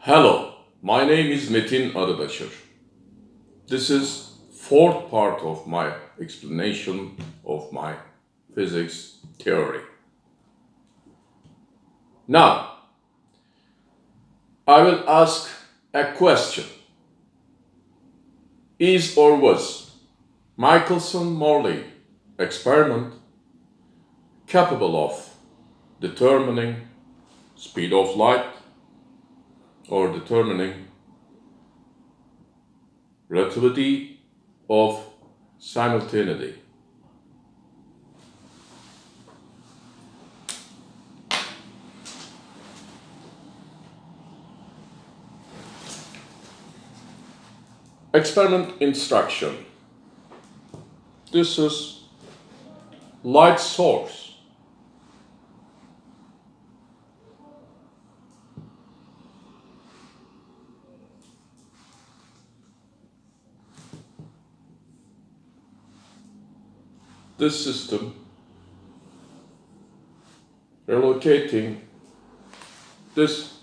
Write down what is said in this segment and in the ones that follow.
Hello, my name is METİN Arıbaşır. This is fourth part of my explanation of my physics theory. Now, I will ask a question. Is or was Michelson-Morley experiment capable of determining speed of light or determining relativity of simultaneity? Experiment instruction. This is light source. This system relocating this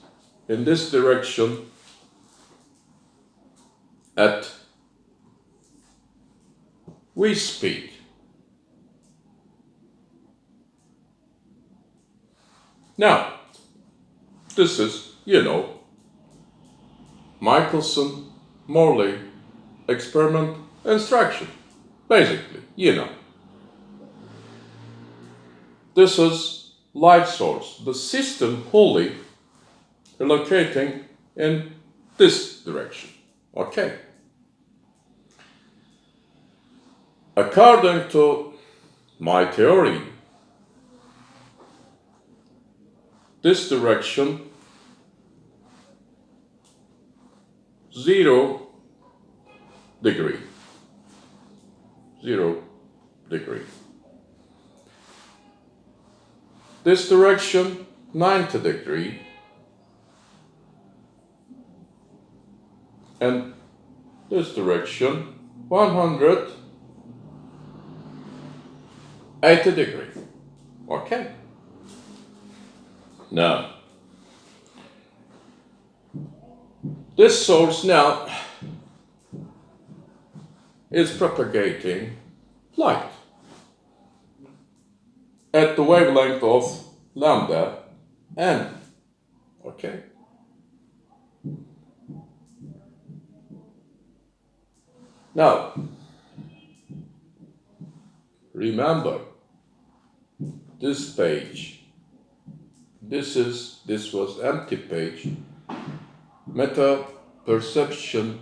in this direction at v speed. Now, this is, Michelson-Morley experiment instruction. Basically, This is light source. The system wholly relocating in this direction. Okay. According to my theory, this direction 0 degree. 0 degree. This direction 90 degree. And this direction 180 degree. Okay. Now, this source now is propagating light at the wavelength of lambda n. Okay. Now, remember this page. This was empty page. Meta, perception,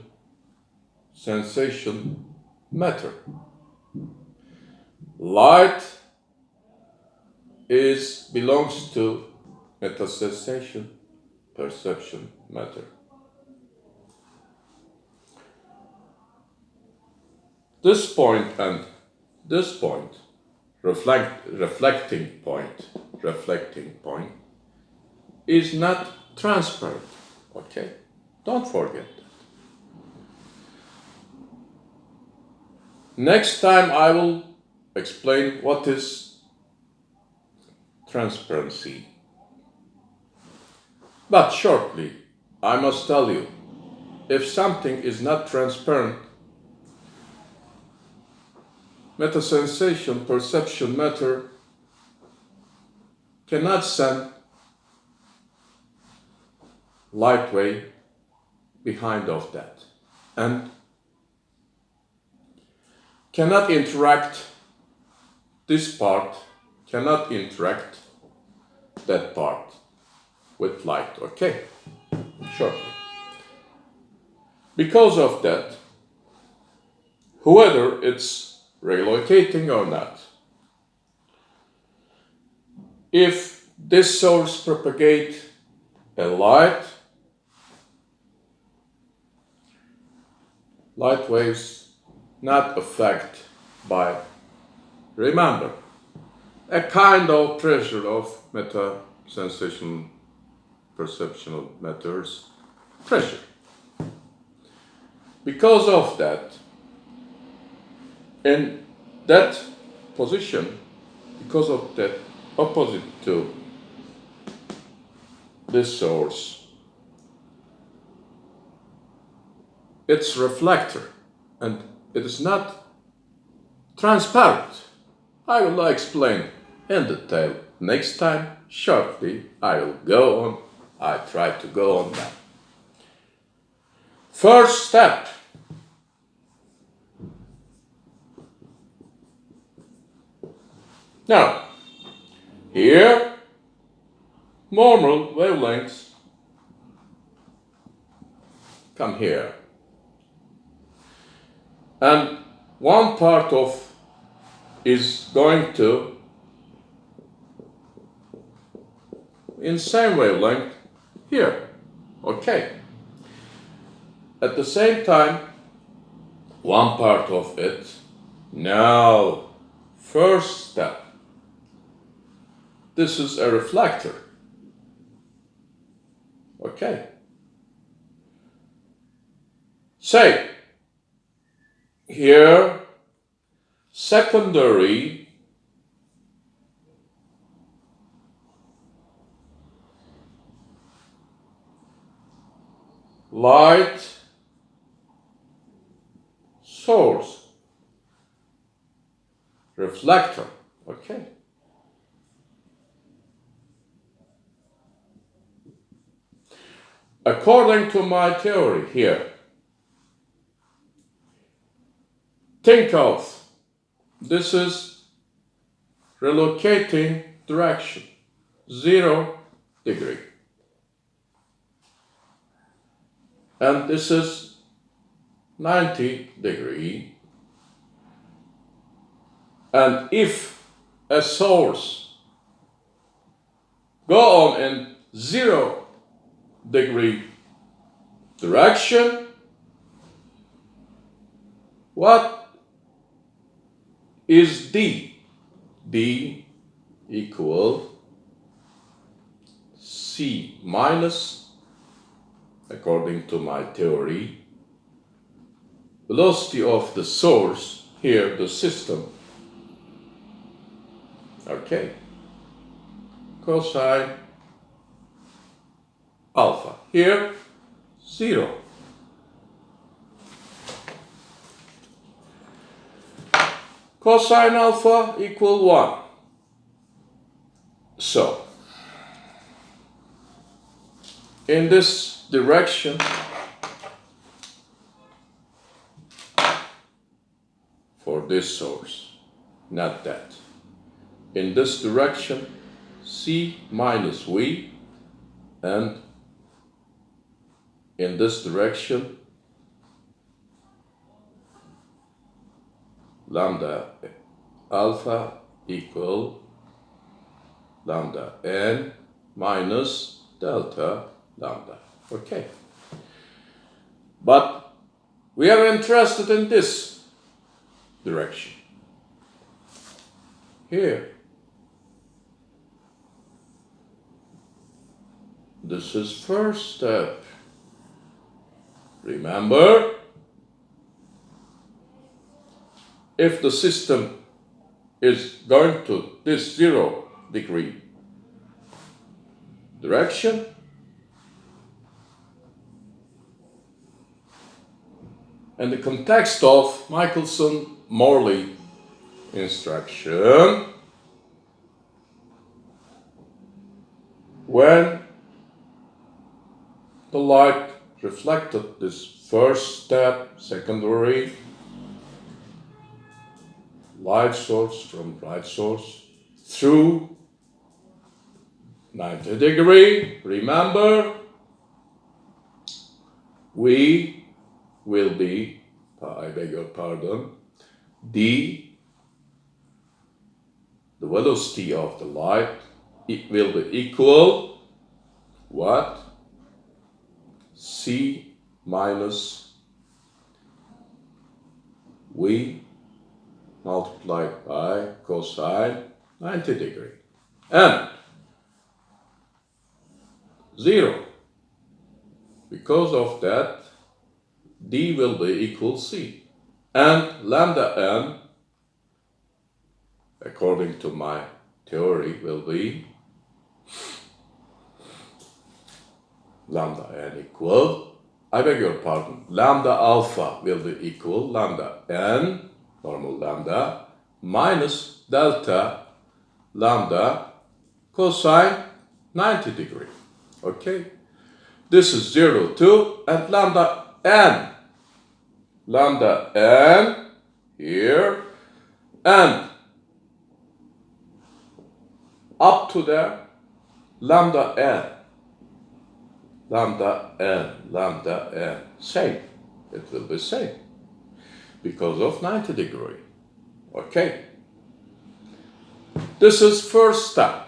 sensation, matter. Light belongs to meta, sensation, perception, matter. This point and this point, reflecting point, is not transparent. Okay? Don't forget that. Next time I will explain what is transparency. But shortly, I must tell you, if something is not transparent, meta, sensation, perception, matter cannot send light wave behind of that and cannot interact, this part cannot interact that part with light. Okay, shortly. Because of that, whether it's relocating or not, if this source propagate a light waves not affect by, remember, a kind of pressure of meta, sensation, perceptual matters, pressure. Because of that, in that position, because of that opposite to this source, its reflector, and it is not transparent. I will explain in detail next time. Shortly, I will go on. I try to go on that. First step. Now, here, normal wavelengths come here. And one part of is going to in same wavelength here. Okay. At the same time, one part of it. Now, first step. This is a reflector. Okay. Say, here, secondary light source, reflector, okay. According to my theory here, think of this is relocating direction, 0 degree. And this is 90 degree. And if a source go on in 0 degree direction, what is D? D equal C minus, according to my theory, velocity of the source, here the system, okay, cosine alpha, here 0. Cosine alpha equal 1. So, in this direction, for this source, not that. In this direction, C minus V, and in this direction, lambda alpha equal lambda n minus delta lambda. Okay. But we are interested in this direction. Here. This is first step. Remember, if the system is going to this 0 degree direction, in the context of Michelson-Morley instruction, when the light reflected this first step, secondary light source from light source through 90 degree, remember, we will be, I beg your pardon, the velocity of the light, it will be equal what? C minus V multiplied by cosine 90 degree and 0. Because of that, D will be equal C, and lambda n, according to my theory, will be lambda n equal I beg your pardon, lambda alpha will be equal lambda n, normal lambda, minus delta lambda cosine 90 degree. Okay? This is 0, 2, and lambda n here, and up to there, lambda n, same. It will be same because of 90 degree. Okay. This is first step.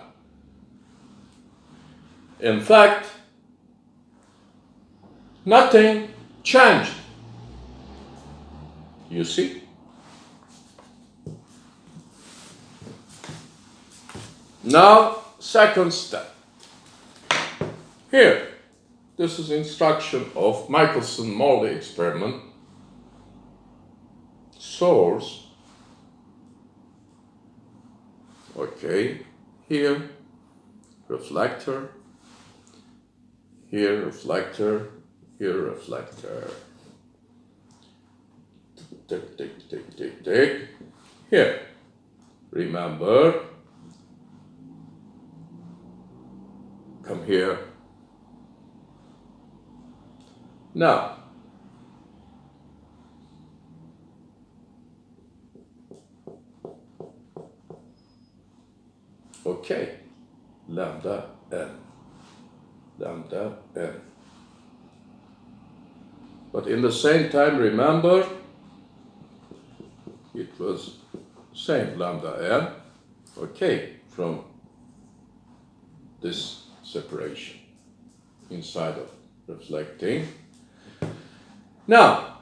In fact, nothing changed. You see? Now, second step. Here, this is instruction of Michelson-Morley experiment. Source. Okay. Here, reflector. Here, reflector. Here, reflector. Tick, tick, tick, tick, tick. Here, remember, come here. Now, okay, lambda n. But in the same time, remember, it was same lambda n, okay, from this separation inside of reflecting. Now,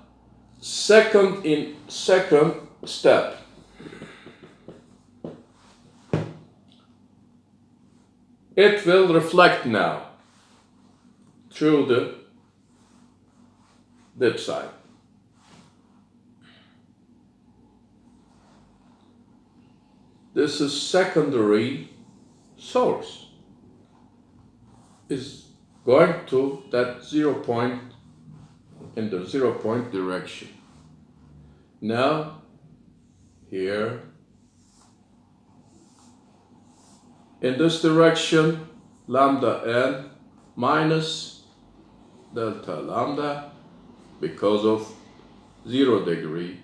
second step. It will reflect now through the dip side. This is secondary source. Is going to that 0 point in the 0 point direction. Now, here, in this direction, lambda n minus delta lambda, because of 0 degree,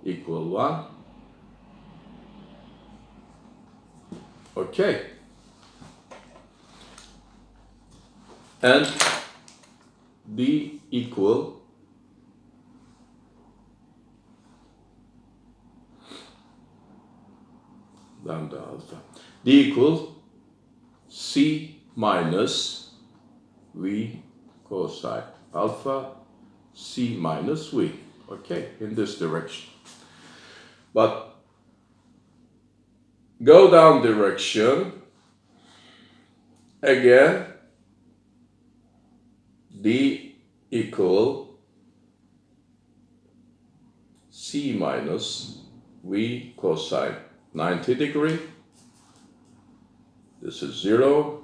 equal 1. Okay. And d equal lambda alpha. D equal c minus v cosine alpha, c minus v. Okay, in this direction. But go down direction, again, d equal c minus v cosine 90 degree. This is 0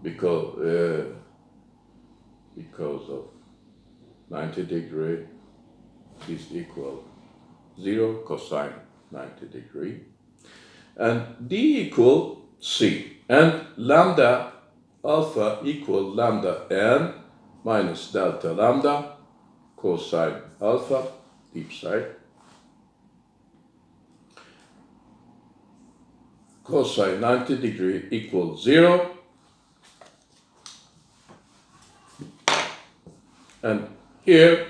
because of 90 degree is equal 0 cosine 90 degree. And d equal c, and lambda alpha equal lambda n minus delta lambda cosine alpha, deep side, cosine 90 degree equals 0, and here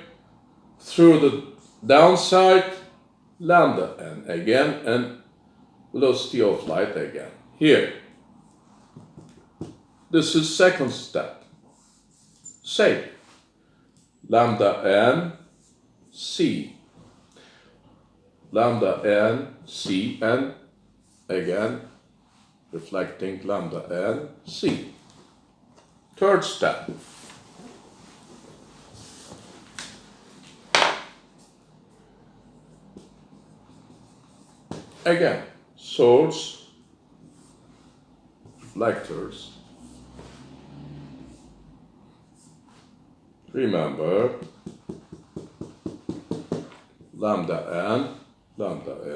through the downside lambda n again, and velocity of light again. Here, this is second step. Same. Lambda n c. Lambda n c, and again reflecting lambda n c. Third step. Again, source, reflectors, remember lambda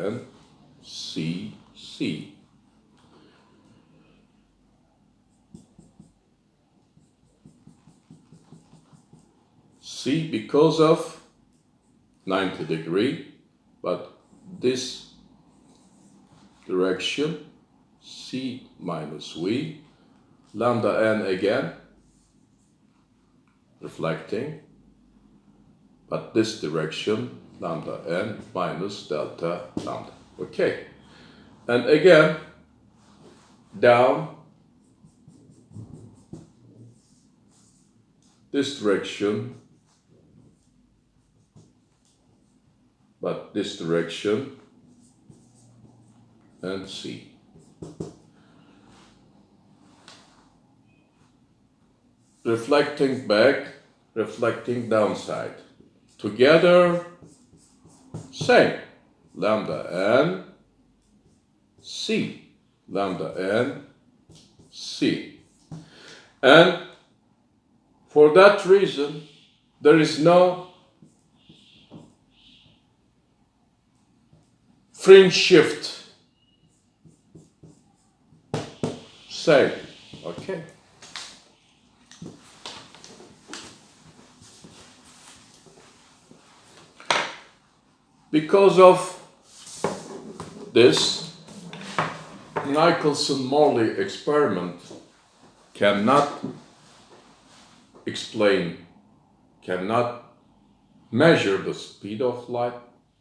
n, c, c. C because of 90 degree, but this direction, C minus V, lambda n again, reflecting, but this direction, lambda n minus delta lambda. Okay, and again, down, this direction, but this direction, and C. Reflecting back, reflecting downside. Together, same. Lambda n, C. Lambda n, C. And for that reason, there is no fringe shift. Same. Okay. Because of this, Michelson-Morley experiment cannot explain, cannot measure the speed of light,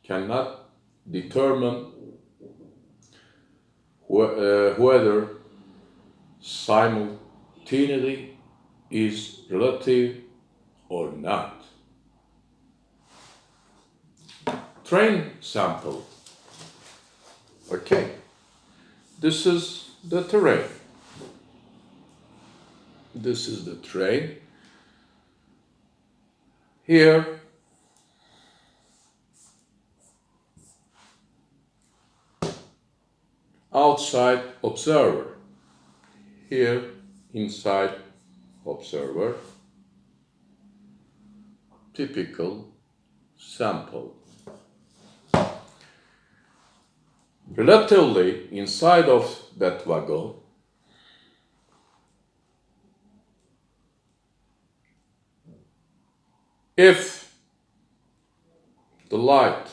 cannot determine whether simultaneity is relative or not. Train sample. Okay, this is the terrain. This is the train. Here, outside observer. Here, inside observer. Typical sample. Relatively, inside of that wagon, if the light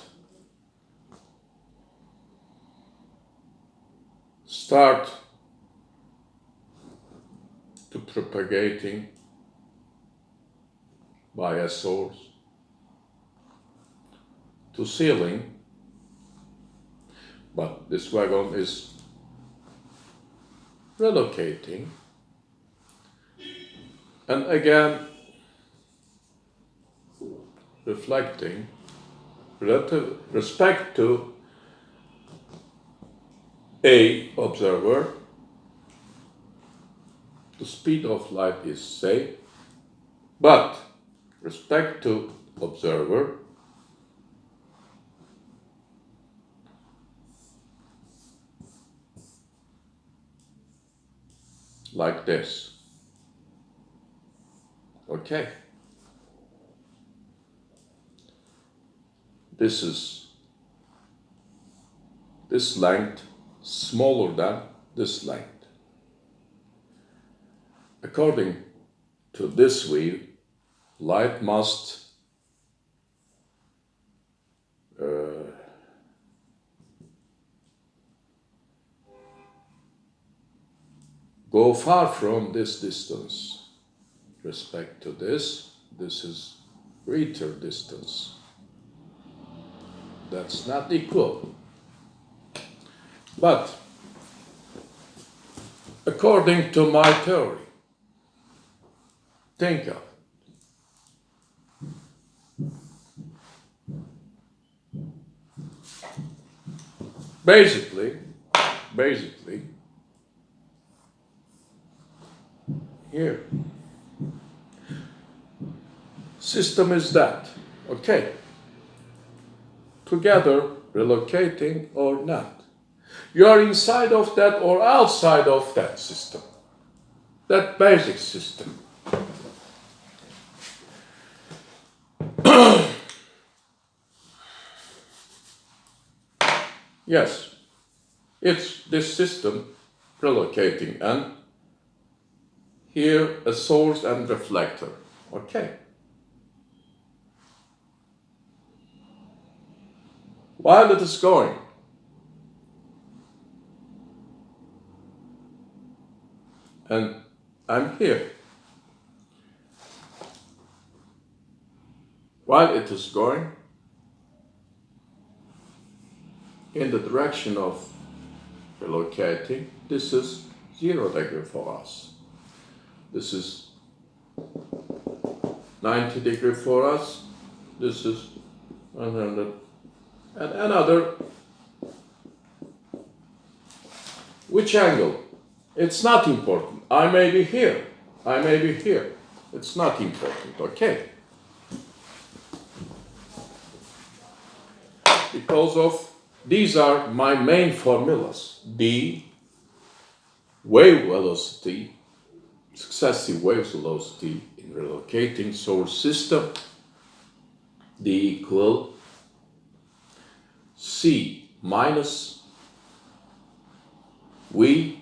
start to propagating by a source to ceiling, but this wagon is relocating, and again reflecting relative respect to A observer, the speed of light is same, but respect to observer, like this. Okay. This is this length smaller than this length. According to this view, light must go far from this distance. Respect to this, this is greater distance. That's not equal. But according to my theory, think of basically here system is that, okay, together relocating or not. You are inside of that or outside of that system, that basic system. Yes, it's this system relocating, and here a source and reflector. Okay. While it is going, and I'm here. While it is going in the direction of relocating, this is 0 degree for us. This is 90 degree for us. This is 100. And another, which angle? It's not important. I may be here. I may be here. It's not important, okay? Because of these are my main formulas. The wave velocity, successive wave velocity in relocating source system, D equal C minus V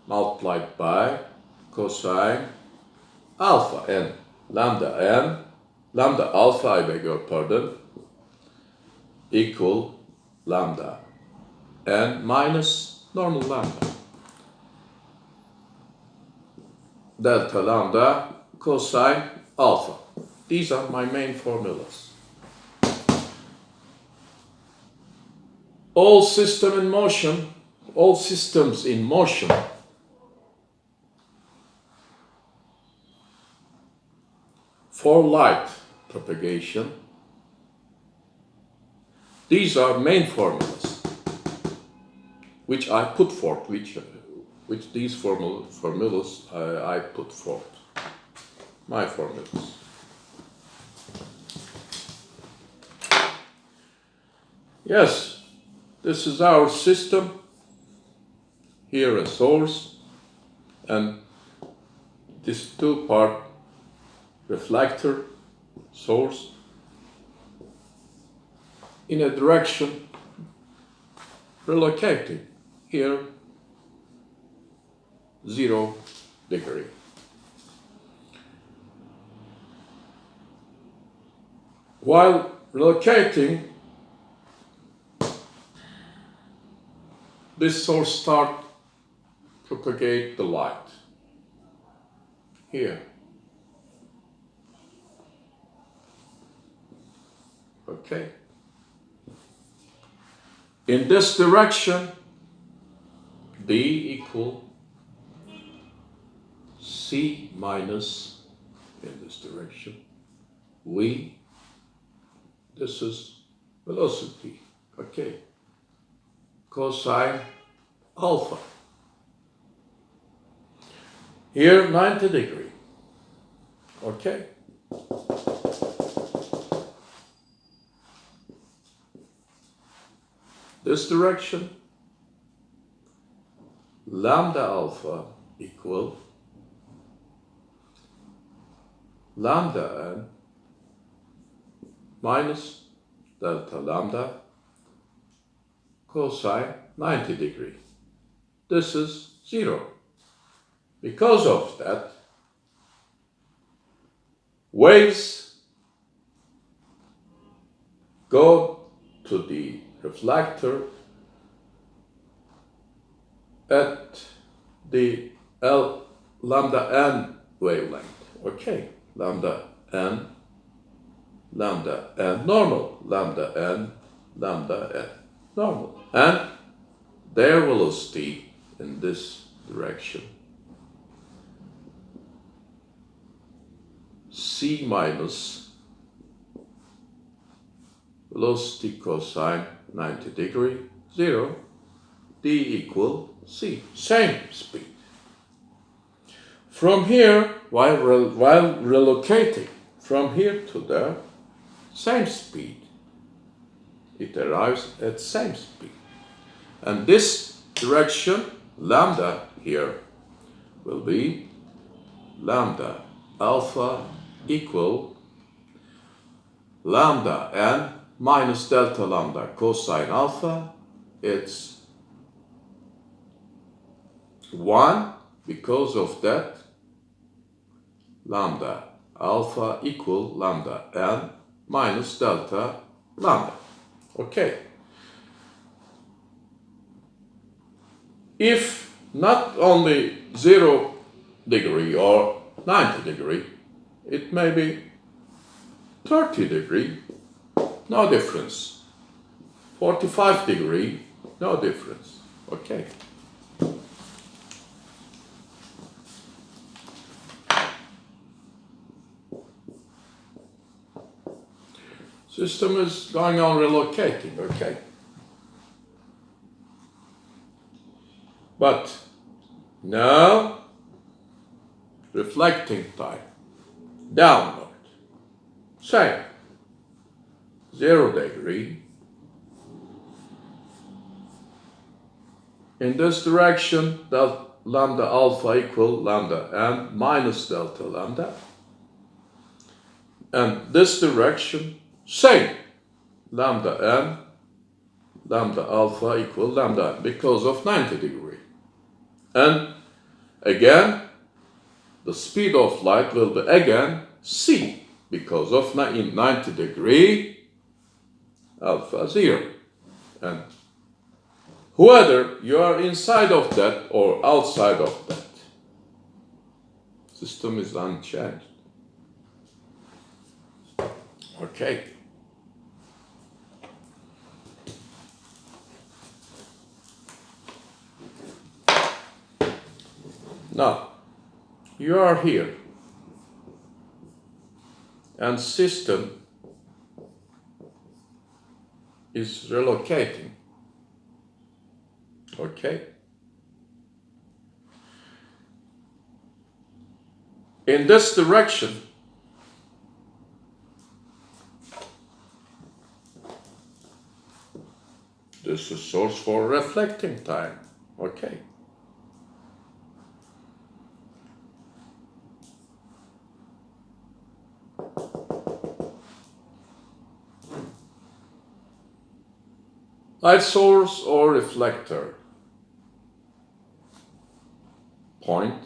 multiplied by cosine alpha n, lambda alpha, I beg your pardon, equal lambda n minus normal lambda, delta lambda cosine alpha. These are my main formulas. All systems in motion for light propagation, these are main formulas which I put forth, which these formulas I put forth, my formulas. Yes, this is our system. Here a source, and this two-part reflector source in a direction relocating. Here 0 degree. While relocating, this source starts propagate the light here. Okay. In this direction, D equal C minus, in this direction, V, this is velocity, okay, cosine alpha. Here 90 degree, okay. This direction, lambda alpha equal lambda n minus delta lambda cosine 90 degree. This is 0. Because of that, waves go to the reflector at the lambda n wavelength. Okay, lambda n normal, lambda n normal, and their velocity in this direction, C minus velocity cosine 90 degree, 0, D equal C, same speed. From here, while relocating from here to there, same speed. It arrives at same speed. And this direction, lambda here, will be lambda alpha equal lambda n minus delta lambda cosine alpha it's 1 because of that lambda alpha equal lambda n minus delta lambda. Okay. If not only 0 degree or 90 degree, it may be 30 degree, no difference. 45 degree, no difference. Okay. System is going on relocating, okay. But now, reflecting time, downward, same, 0 degree. In this direction, lambda alpha equal lambda n minus delta lambda. And this direction, same, lambda n, lambda alpha equal lambda n because of 90 degree. And again, the speed of light will be again c because of in 90 degree alpha 0. And whether you are inside of that or outside of that, system is unchanged. Okay. Now, you are here, and system is relocating. Okay? In this direction, this is source for reflecting time. Okay? Light source or reflector. Point.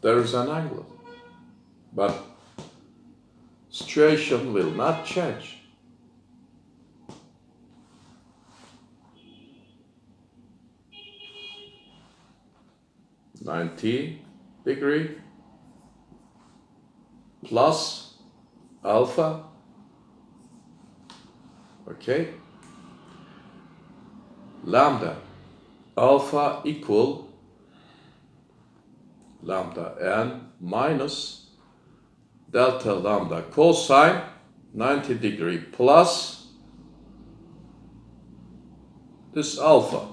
There is an angle, but situation will not change. (90° plus alpha. Okay. Lambda alpha equal lambda n minus delta lambda cosine 90° plus this alpha.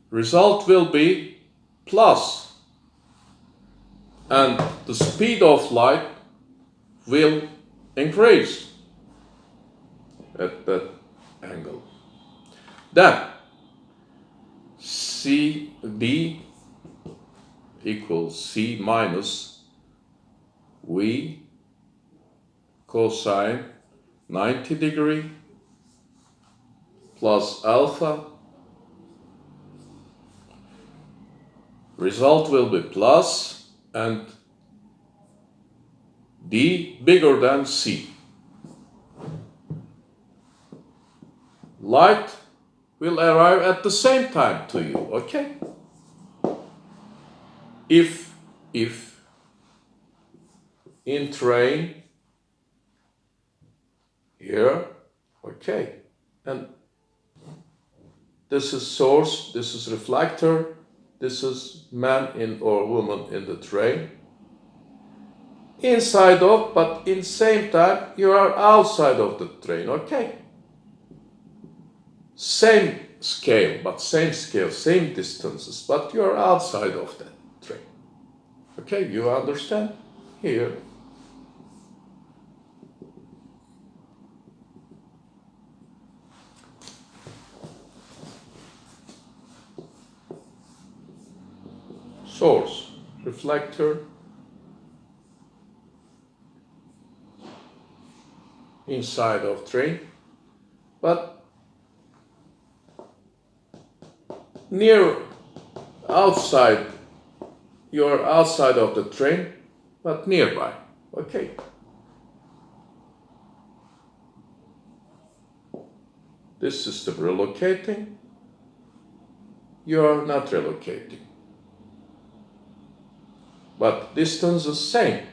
Result will be plus, and the speed of light will increase at that angle. Then CB equals C minus V cosine 90° plus alpha. Result will be plus, and D bigger than C. Light will arrive at the same time to you, okay? If in train here, okay, and this is source, this is reflector, this is man in or woman in the train. Inside of, but in same time you are outside of the train, okay? Same scale, same distances, but you are outside of that train. Okay, you understand? Here. Source, reflector, inside of train, but near outside, you're outside of the train, but nearby. Okay. This system relocating, you're not relocating. But distance is same.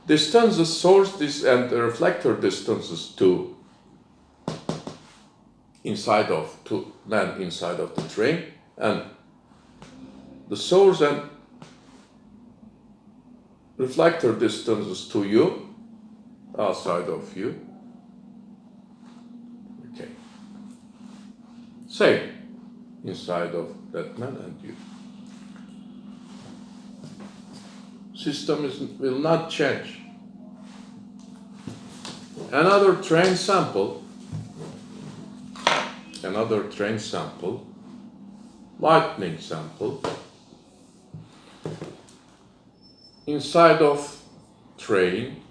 Distance is source and the reflector distances to inside of the train, and the source and reflector distances to you, outside of you. Okay. Same inside of that man and you. System will not change. Another train sample, lightning sample. Inside of train,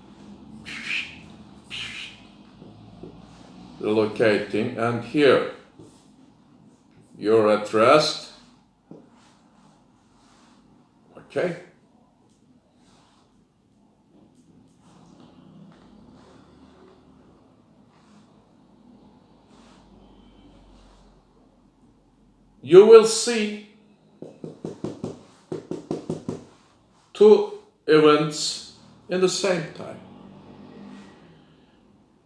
relocating, and here you're at rest. Okay. You will see two events in the same time.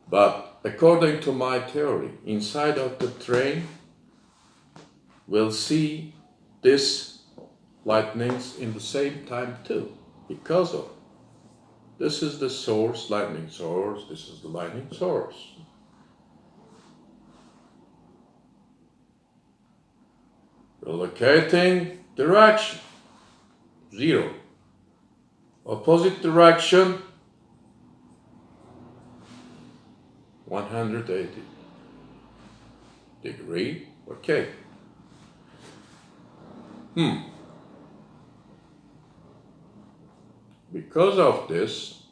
But according to my theory, inside of the train, we'll see this lightnings in the same time too, because of this is the source, lightning source, this is the lightning source. Relocating direction, 0. Opposite direction, 180 degree. Okay. Because of this,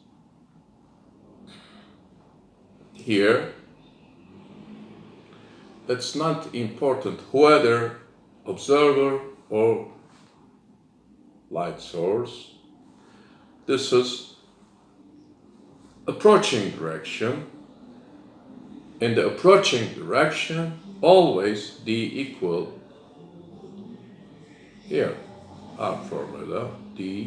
here, it's not important whether observer or light source. This is approaching direction. In the approaching direction, always d equal, here, our formula, d